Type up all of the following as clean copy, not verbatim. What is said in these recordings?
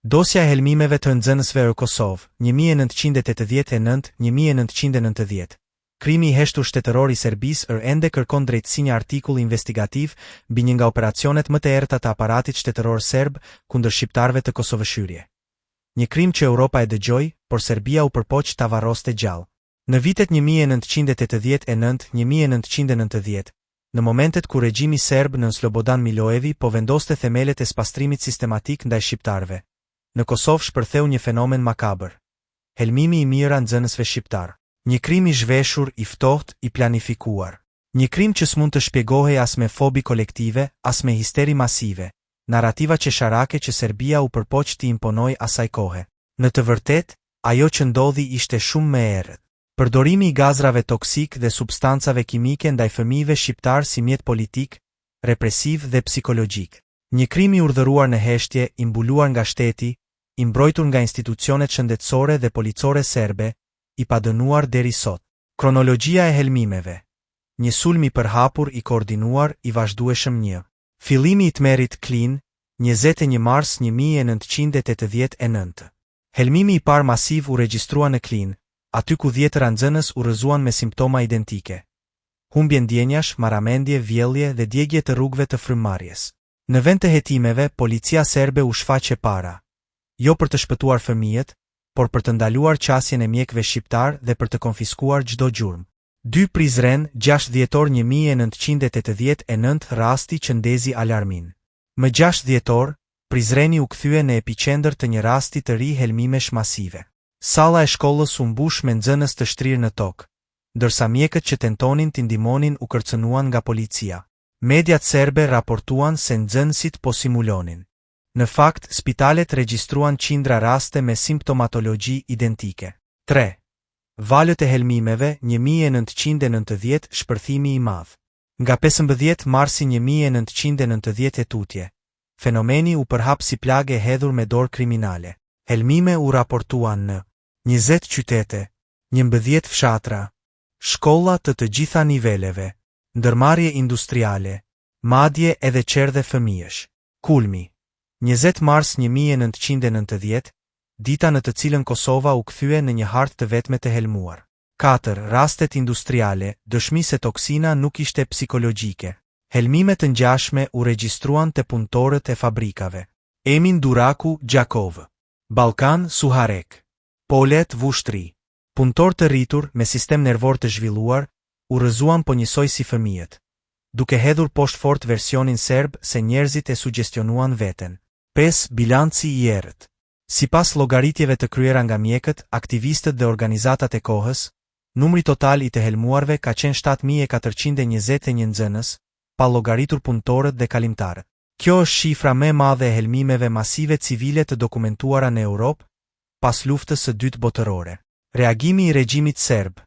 Dosja e helmimeve të nxënësve në Kosovë, 1989-1990. Krimi I heshtur shtetëror I Serbisë ende kërkon drejtësi një artikull investigativ mbi një nga operacionet më të errëta të aparatit shtetëror serb kundër shqiptarëve të Kosovëshyrje. Një krim që Europa e dëgjoi, por Serbia u përpoq ta varroste gjallë. Në vitet 1989-1990, në momentet kur regjimi serb nën Slobodan Milojevi po vendoste themelet e spastrimit sistematik ndaj shqiptarëve, në Kosovë shpërtheu një fenomen makabër. Helmimi I mijëra nxënësve shqiptar. Një krim I zhveshur, I ftohtë, I planifikuar. Një krim që s'mund të shpjegohej as me fobi kolektive, as me histeri masive, narrativa qesharake që Serbia u përpoq t'i imponoj asaj kohe. Në të vërtetë, ajo që ndodhi ishte shumë më errët. Përdorimi I gazrave toksik dhe substancave kimike ndaj fëmijëve shqiptar si mjet politik, represiv dhe psikologjik. Një krim I urdhëruar në heshtje, I mbuluar nga shteti, I mbrojtur nga institucionet shëndetësore dhe policore serbe, I padënuar deri sot. Kronologjia e helmimeve. Një sulm I përhapur, I koordinuar, I vazhdueshëm një. Fillimi I tmerrit Klin, 21 mars 1989. Helmimi I parë masiv u regjistrua në Klin, aty ku 10 nxënës u rrëzuan me simptoma identike. Humbje ndjenjash, marramendje, vjellje dhe djegje të rrugëve të frymëmarrjes. Në vend të hetimeve, policia serbe u shfaqe para. Jo për të shpëtuar fëmijët, por për të ndaluar qasjen e mjekëve shqiptar dhe për të konfiskuar çdo gjurmë. 2 Prizren, 6 dhjetor 1989 rasti që ndezi alarmin. Më 6 dhjetor, Prizreni u kthye në epicendër të një rasti të ri helmimesh masive. Salla e shkollës u mbush me nxënës të shtrirë në tokë, ndërsa mjekët që tentonin t'i ndihmonin u kërcënuan nga policia. Mediat serbe raportuan se nxënësit po simulonin. Në fakt, spitalet regjistruan qindra raste me simptomatologji identike. 3. Valët e helmimeve, 1990 shpërthimi I madh. Nga 15 marsi 1990 tutje, fenomeni u përhap si plagë e hedhur me dorë kriminale. Helmime u raportuan në 20 qytete, 11 fshatra, shkolla të gjitha niveleve, ndërmarrje industriale, madje edhe qerdhe fëmijësh. Kulmi. 20 mars 1990, dita në të cilën Kosova u kthye në një hartë të vetme të helmuar. 4. Rastet industriale, dëshmi se toksina nuk ishte psikologjike. Helmime të ngjashme u regjistruan te punëtorët e fabrikave. Emin Duraku, Gjakov. Ballkan, Suharek. Polet, Vushtri. Punëtor të rritur me sistem nervor të zhvilluar, u rrëzuan po njësoj si fëmijët, duke hedhur poshtë fort versionin serb se njerëzit e suggestionuan veten. 5. Bilanci I errët. Sipas llogaritjeve të kryera nga mjekët, aktivistët dhe organizatat e kohës, numri total I të helmuarve ka qenë 7421 nxënës, pa llogaritur punëtorët dhe kalimtarët. Kjo është shifra më e madhe e helmimeve masive civile të dokumentuara në Europë pas luftës së dytë botërore. Reagimi I regjimit serb.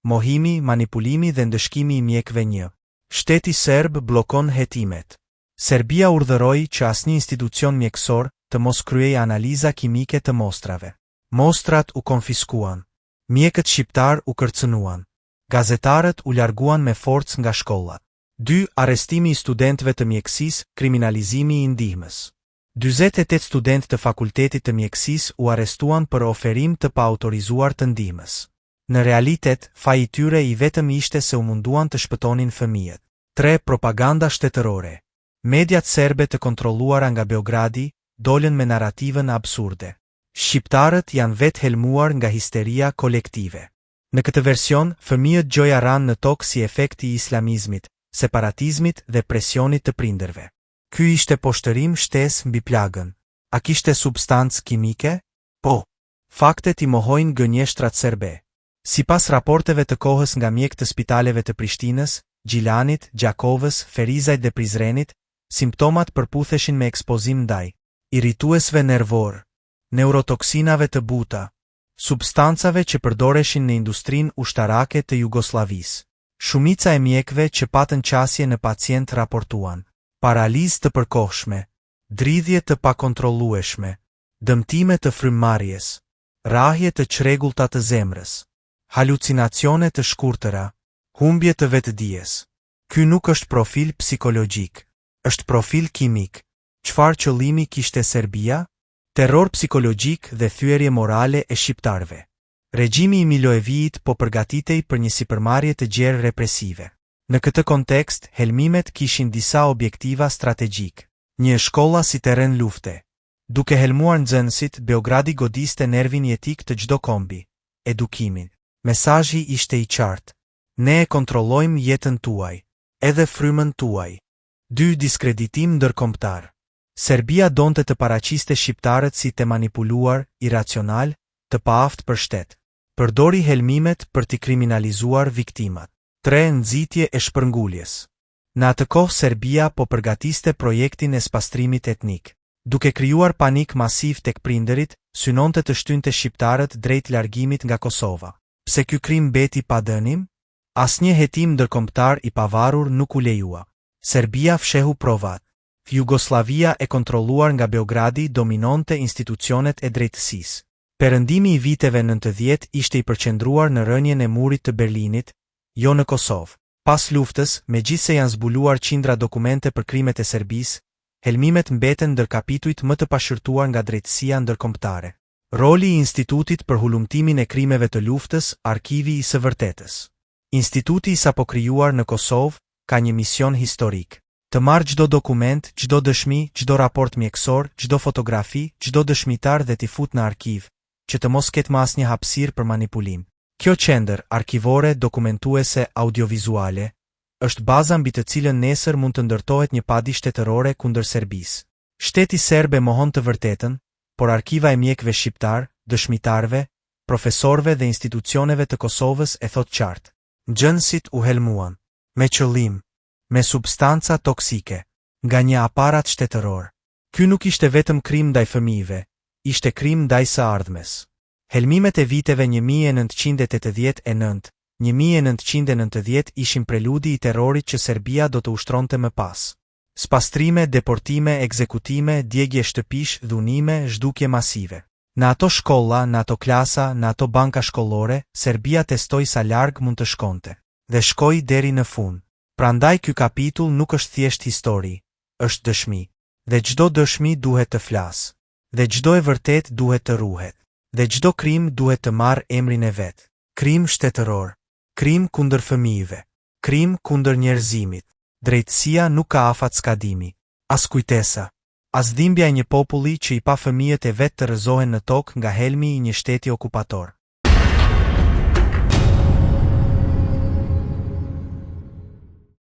Mohimi, manipulimi dhe ndëshkimi I mjekëve 1. Shteti serb bllokon hetimet. Serbia urdhëroi që asnjë institucion mjekësor të mos kryej analiza kimike të mostrave. Mostrat u konfiskuan. Mjekët shqiptar u kërcënuan. Gazetarët u larguan me forcë nga shkollat. 2. Arrestimi I studentëve të mjekësisë, kriminalizimi I ndihmës. 48 studentë të fakultetit të mjekësisë u arrestuan për oferim të paautorizuar të ndihmës. Në realitet, faji I tyre I vetëm ishte se u munduan të shpëtonin fëmijët. 3. Propaganda shtetërore. Mediat serbe të kontrolluara nga Beogradi dolën me narrativën absurde. Shqiptarët janë vetë helmuar nga histeria kolektive. Në këtë version, fëmijët gjoja ranë në tokë si efekti I islamizmit, separatizmit dhe presionit të prindërve. Ky ishte poshtërim shtesë mbi plagën. A kishte substancë kimike? Po. Faktet I mohojnë gënjeshtrat serbe. Sipas raporteve të kohës nga mjekë të spitaleve të Prishtinës, Gjilanit, Gjakovës, Ferizajt dhe Prizrenit, simptomat përputheshin me ekspozim ndaj irrituesve nervor, neurotoksinave të buta, substancave që përdoreshin në industrinë ushtarake të Jugosllavisë. Shumica e mjekëve që patën qasje në pacient raportuan paralizë të përkohshme, dridhje të pakontrollueshme, dëmtime të frymëmarrjes, rrahje të çrregullta të zemrës, halucinacione të shkurtëra, humbje të vetdijes. Ky nuk është profil psikologjik, është profil kimik. Çfarë qëllimi kishte Serbia? Terror psikologjik dhe thyerje morale e shqiptarëve. Regjimi i Miloševićit po përgatitej për një sipërmarrje të gjerë represive. Në këtë kontekst, helmimet kishin disa objektiva strategjik. Një, shkolla si terren lufte. Duke helmuar nxënësit, Beogradi godiste nervin jetik të çdo kombi. Edukimin. Mesazhi ishte i qartë. Ne e kontrollojmë jetën tuaj, edhe frymën tuaj. 2. Diskreditim ndërkombëtar. Serbia donte të paraqiste shqiptarët si të manipuluar, iracional, të paaft për shtet. Përdori helmimet për t'i kriminalizuar viktimat. 3. Nxitje e shpërnguljes. Në atë kohë Serbia po përgatiste projektin e spastrimit etnik. Duke krijuar panik masiv tek prindërit, synonte të shtynte shqiptarët drejt largimit nga Kosova. Pse ky krim beti pa dënim? Asnjë hetim ndërkombëtar i pavarur nuk u lejua. Serbia fshehu provat. Jugoslavia e kontrolluar nga Beogradi dominonte institucionet e drejtësisë. Perëndimi i viteve 90 ishte i përqendruar në rënien e murit të Berlinit, jo në Kosovë. Pas luftës, megjithse janë zbuluar qindra dokumente për krimet e Serbisë, helmimet mbeten ndër kapitujt më të pashërtuar nga drejtësia ndërkombëtare. Roli i Institutit për hulumtimin e krimeve të luftës, Arkivi i së vërtetës. Instituti i sapo krijuar në Kosovë ka një mision historik. Të marrë çdo dokument, çdo dëshmi, çdo raport mjekësor, çdo fotografi, çdo dëshmitar dhe t'i fut në arkiv, që të mos ketë më asnjë hapësirë për manipulim. Kjo qendër arkivore dokumentuese audiovizuale është baza mbi të cilën nesër mund të ndërtohet një padi shtetërore kundër Serbisë. Shteti serb e mohon të vërtetën, por arkiva e mjekëve shqiptar, dëshmitarve, profesorëve dhe institucioneve të Kosovës e thot qartë. Nxënësit u helmuan me qëllim, me substanca toksike, nga një aparat shtetëror. Ky nuk ishte vetëm krim ndaj fëmijëve, ishte krim ndaj së ardhmes. Helmimet e viteve 1989, 1990 ishin preludi i terrorit që Serbia do të ushtronte më pas. Spastrime, deportime, ekzekutime, djegje shtëpish, dhunime, zhdukje masive. Në ato shkolla, në ato klasa, në ato banka shkollore, Serbia testoi sa larg mund të shkonte. Dhe shkoi deri në fund. Prandaj ky kapitull nuk është thjesht histori, është dëshmi. Dhe çdo dëshmi duhet të flasë. Dhe çdo e vërtet duhet të ruhet. Dhe çdo krim duhet të marrë emrin e vet. Krim shtetëror. Krim kundër fëmijëve. Krim kundër njerëzimit. Drejtësia nuk ka afat skadimi. As kujtesa. As dhimbja e një populli që i pa fëmijët e vet të rrëzohen në tokë nga helmi i një shteti okupator.